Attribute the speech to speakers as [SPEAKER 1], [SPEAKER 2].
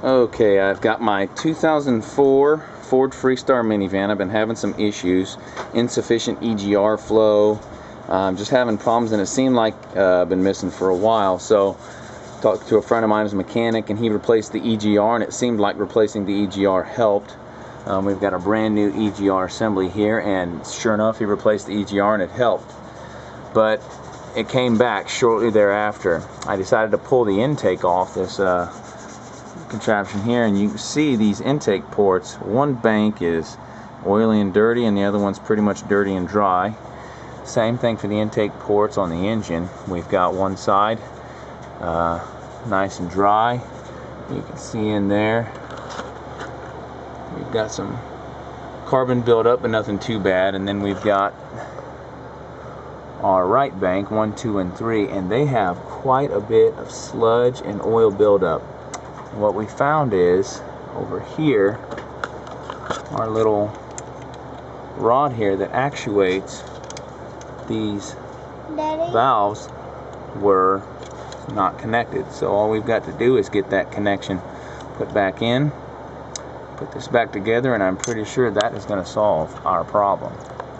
[SPEAKER 1] Okay, I've got my 2004 Ford Freestar minivan. I've been having some issues, insufficient EGR flow, just having problems, and it seemed like I've been missing for a while. So talked to a friend of mine who's a mechanic, and he replaced the EGR, and it seemed like replacing the EGR helped. We've got a brand new EGR assembly here, and sure enough, he replaced the EGR and it helped. But it came back shortly thereafter. I decided to pull the intake off this contraption here, and you can see these intake ports. One bank is oily and dirty, and the other one's pretty much dirty and dry. Same thing for the intake ports on the engine. We've got one side nice and dry. You can see in there we've got some carbon buildup, but nothing too bad. And then we've got our right bank, 1, 2, and 3, and they have quite a bit of sludge and oil buildup. What we found is over here, our little rod here that actuates these valves were not connected. So all we've got to do is get that connection put back in, put this back together, and I'm pretty sure that is going to solve our problem.